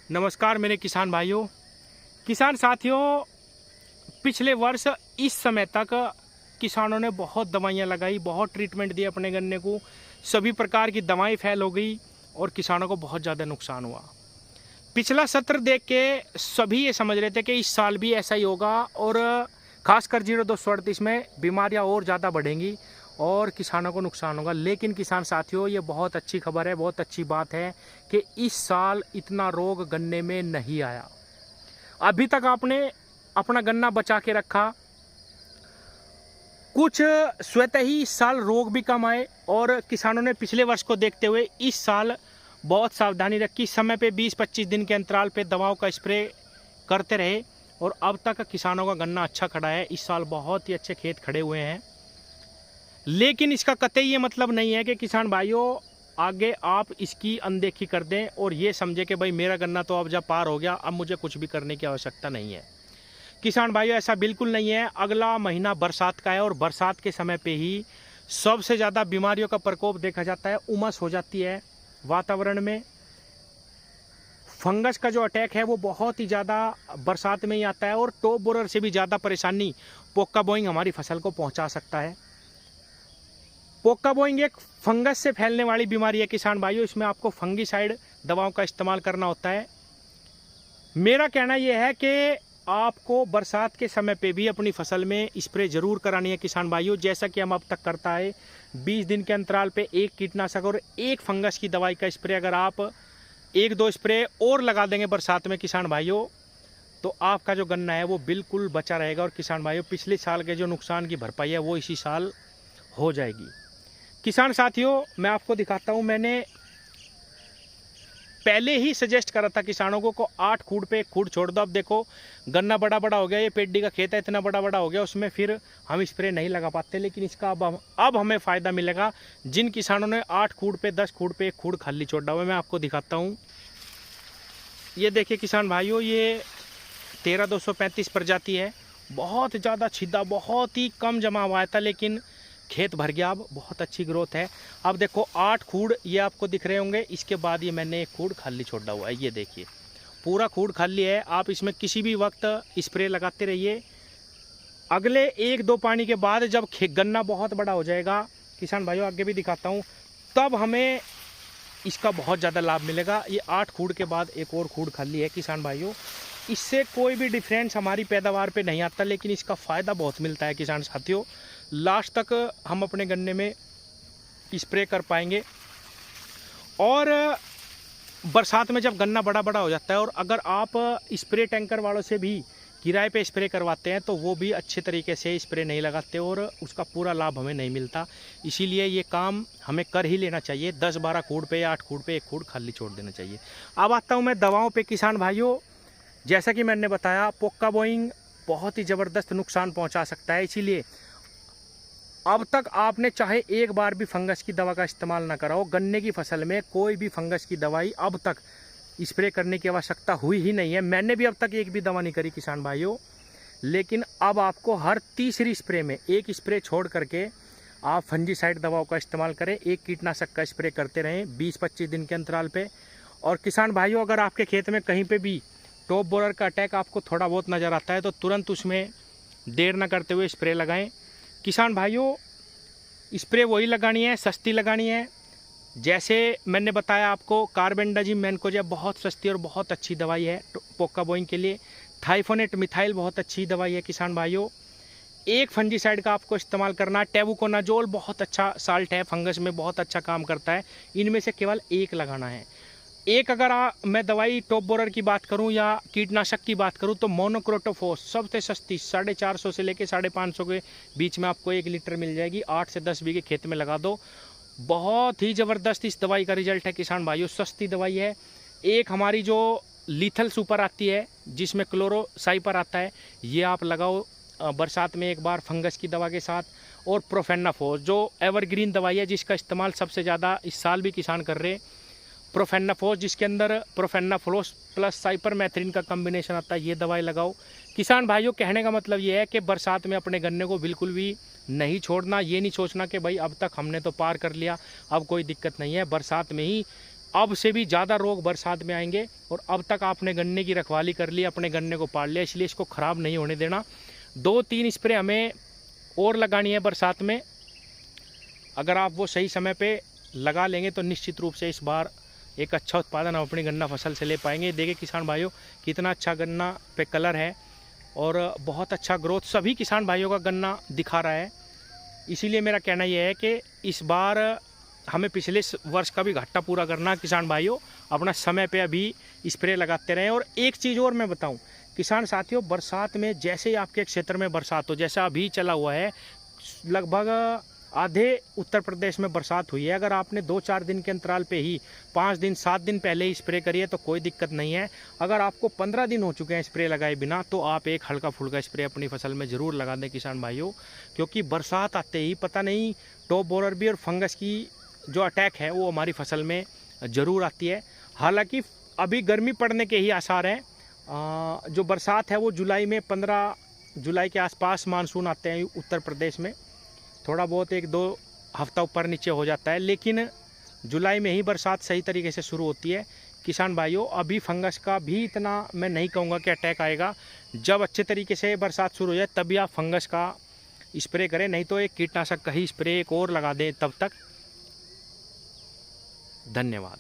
नमस्कार मेरे किसान भाइयों, किसान साथियों। पिछले वर्ष इस समय तक किसानों ने बहुत दवाइयाँ लगाई, बहुत ट्रीटमेंट दिए अपने गन्ने को, सभी प्रकार की दवाएं फैल हो गई और किसानों को बहुत ज़्यादा नुकसान हुआ। पिछला सत्र देख के सभी ये समझ रहे थे कि इस साल भी ऐसा ही होगा और खासकर 0238 में बीमारियाँ और ज़्यादा बढ़ेंगी और किसानों को नुकसान होगा। लेकिन किसान साथियों, ये बहुत अच्छी खबर है, बहुत अच्छी बात है कि इस साल इतना रोग गन्ने में नहीं आया। अभी तक आपने अपना गन्ना बचा के रखा, कुछ स्वतः ही इस साल रोग भी कम आए और किसानों ने पिछले वर्ष को देखते हुए इस साल बहुत सावधानी रखी, समय पे 20-25 दिन के अंतराल पे दवाओं का स्प्रे करते रहे और अब तक किसानों का गन्ना अच्छा खड़ा है। इस साल बहुत ही अच्छे खेत खड़े हुए हैं। लेकिन इसका कतई ये मतलब नहीं है कि किसान भाइयों आगे आप इसकी अनदेखी कर दें और ये समझे कि भाई मेरा गन्ना तो अब जब पार हो गया, अब मुझे कुछ भी करने की आवश्यकता नहीं है। किसान भाइयों, ऐसा बिल्कुल नहीं है। अगला महीना बरसात का है और बरसात के समय पे ही सबसे ज़्यादा बीमारियों का प्रकोप देखा जाता है। उमस हो जाती है वातावरण में, फंगस का जो अटैक है वो बहुत ही ज़्यादा बरसात में ही आता है और टॉप बोरर से भी ज़्यादा परेशानी पोक्का बोइंग हमारी फसल को पहुँचा सकता है। पोक्का बोइंग एक फंगस से फैलने वाली बीमारी है किसान भाइयों, इसमें आपको फंगीसाइड दवाओं का इस्तेमाल करना होता है। मेरा कहना यह है कि आपको बरसात के समय पे भी अपनी फसल में स्प्रे जरूर करानी है किसान भाइयों, जैसा कि हम अब तक करता है। 20 दिन के अंतराल पे एक कीटनाशक और एक फंगस की दवाई का स्प्रे अगर आप 1-2 स्प्रे और लगा देंगे बरसात में किसान भाइयों, तो आपका जो गन्ना है वो बिल्कुल बचा रहेगा और किसान भाइयों पिछले साल के जो नुकसान की भरपाई है वो इसी साल हो जाएगी। किसान साथियों, मैं आपको दिखाता हूँ, मैंने पहले ही सजेस्ट करा था किसानों को 8 खूड़ पे 1 खूड़ छोड़ दो। अब देखो गन्ना बड़ा बड़ा हो गया, ये पेड्डी का खेत है, इतना बड़ा बड़ा हो गया, उसमें फिर हम स्प्रे नहीं लगा पाते। लेकिन इसका अब हमें फ़ायदा मिलेगा। जिन किसानों ने 8 खूड़ पे 10 खूड़ पे 1 खूड़ खाली छोड़ा हुआ है, मैं आपको दिखाता हूँ। ये देखिए किसान भाइयों, ये 13235 प्रजाति है, बहुत ज़्यादा छिदा, बहुत ही कम जमा हुआ था, लेकिन खेत भर गया। अब बहुत अच्छी ग्रोथ है। अब देखो 8 खूड़ ये आपको दिख रहे होंगे, इसके बाद ये मैंने 1 खूड़ खाली छोड़ा हुआ है। ये देखिए पूरा खूड़ खाली है। आप इसमें किसी भी वक्त स्प्रे लगाते रहिए। अगले 1-2 पानी के बाद जब गन्ना बहुत बड़ा हो जाएगा किसान भाइयों, आगे भी दिखाता हूँ, तब हमें इसका बहुत ज़्यादा लाभ मिलेगा। ये 8 खूड़ के बाद 1 और खूड़ खाली है किसान भाइयों। इससे कोई भी डिफरेंस हमारी पैदावार पे नहीं आता, लेकिन इसका फ़ायदा बहुत मिलता है किसान साथियों। लास्ट तक हम अपने गन्ने में स्प्रे कर पाएंगे और बरसात में जब गन्ना बड़ा बड़ा हो जाता है और अगर आप स्प्रे टैंकर वालों से भी किराए पे स्प्रे करवाते हैं तो वो भी अच्छे तरीके से स्प्रे नहीं लगाते और उसका पूरा लाभ हमें नहीं मिलता। इसीलिए ये काम हमें कर ही लेना चाहिए। 10-12 खूड़ पे 8 खूड़ पे 1 खूड़ खाली छोड़ देना चाहिए। अब आता हूँ मैं दवाओं पे किसान भाइयों। जैसा कि मैंने बताया, पोक्का बोइंग बहुत ही ज़बरदस्त नुकसान पहुँचा सकता है। इसीलिए अब तक आपने चाहे एक बार भी फंगस की दवा का इस्तेमाल ना करा हो, गन्ने की फसल में कोई भी फंगस की दवाई अब तक स्प्रे करने की आवश्यकता हुई ही नहीं है। मैंने भी अब तक एक भी दवा नहीं करी किसान भाइयों। लेकिन अब आपको हर तीसरी स्प्रे में 1 स्प्रे छोड़ करके आप फंजीसाइड दवाओं का इस्तेमाल करें। 1 कीटनाशक का स्प्रे करते रहें 20-25 दिन के अंतराल पे। और किसान भाइयों, अगर आपके खेत में कहीं पर भी टॉप बोरर का अटैक आपको थोड़ा बहुत नज़र आता है तो तुरंत उसमें देर न करते हुए स्प्रे लगाएँ। किसान भाइयों, स्प्रे वही लगानी है, सस्ती लगानी है। जैसे मैंने बताया आपको, कार्बेंडाजिम मैनकोजेब बहुत सस्ती और बहुत अच्छी दवाई है पोक्का बोइंग के लिए। थाइफोनेट मिथाइल बहुत अच्छी दवाई है किसान भाइयों। 1 फंजीसाइड का आपको इस्तेमाल करना। टेबुकोनाजोल बहुत अच्छा साल्ट है, फंगस में बहुत अच्छा काम करता है। इनमें से केवल 1 लगाना है। एक अगर मैं दवाई टॉप बोरर की बात करूं या कीटनाशक की बात करूं तो मोनोक्रोटोफॉस सबसे सस्ती 450 से लेके 550 के बीच में आपको 1 लीटर मिल जाएगी। 8 से 10 बीघे खेत में लगा दो। बहुत ही ज़बरदस्त इस दवाई का रिजल्ट है किसान भाइयों। सस्ती दवाई है। एक हमारी जो लीथल सुपर आती है जिसमें क्लोरोसाइपर आता है, ये आप लगाओ बरसात में एक बार फंगस की दवा के साथ। और प्रोफेनाफोस जो एवरग्रीन दवाई है जिसका इस्तेमाल सबसे ज़्यादा इस साल भी किसान कर रहे हैं। प्रोफेनाफोस जिसके अंदर प्रोफेनाफ्लोस प्लस साइपरमेथ्रिन का कम्बिनेशन आता है, ये दवाई लगाओ। किसान भाइयों, कहने का मतलब ये है कि बरसात में अपने गन्ने को बिल्कुल भी नहीं छोड़ना। ये नहीं सोचना कि भाई अब तक हमने तो पार कर लिया, अब कोई दिक्कत नहीं है। बरसात में ही अब से भी ज़्यादा रोग बरसात में आएंगे। और अब तक आपने गन्ने की रखवाली कर ली, अपने गन्ने को पाल लिया, इसलिए इसको ख़राब नहीं होने देना। 2-3 स्प्रे हमें और लगानी है बरसात में। अगर आप वो सही समय पे लगा लेंगे तो निश्चित रूप से इस बार एक अच्छा उत्पादन हम अपनी गन्ना फसल से ले पाएंगे। देखिए किसान भाइयों, कितना अच्छा गन्ना पे कलर है और बहुत अच्छा ग्रोथ सभी किसान भाइयों का गन्ना दिखा रहा है। इसीलिए मेरा कहना यह है कि इस बार हमें पिछले वर्ष का भी घाटा पूरा करना। किसान भाइयों, अपना समय पे अभी स्प्रे लगाते रहें। और एक चीज़ और मैं बताऊं किसान साथियों, बरसात में जैसे ही आपके क्षेत्र में बरसात हो, जैसा अभी चला हुआ है, लगभग आधे उत्तर प्रदेश में बरसात हुई है। अगर आपने 2-4 दिन के अंतराल पे ही 5 दिन 7 दिन पहले ही स्प्रे करिए तो कोई दिक्कत नहीं है। अगर आपको 15 दिन हो चुके हैं स्प्रे लगाए बिना, तो आप एक हल्का फुल्का स्प्रे अपनी फसल में ज़रूर लगा दें किसान भाइयों, क्योंकि बरसात आते ही पता नहीं टॉप बोरर भी और फंगस की जो अटैक है वो हमारी फसल में ज़रूर आती है। हालांकि अभी गर्मी पड़ने के ही आसार हैं। जो बरसात है वो जुलाई में 15 जुलाई के आसपास मानसून आते हैं उत्तर प्रदेश में। थोड़ा बहुत 1-2 हफ्ता ऊपर नीचे हो जाता है, लेकिन जुलाई में ही बरसात सही तरीके से शुरू होती है। किसान भाइयों, अभी फंगस का भी इतना मैं नहीं कहूँगा कि अटैक आएगा। जब अच्छे तरीके से बरसात शुरू हो जाए तभी आप फंगस का स्प्रे करें, नहीं तो एक कीटनाशक का ही स्प्रे एक और लगा दें तब तक। धन्यवाद।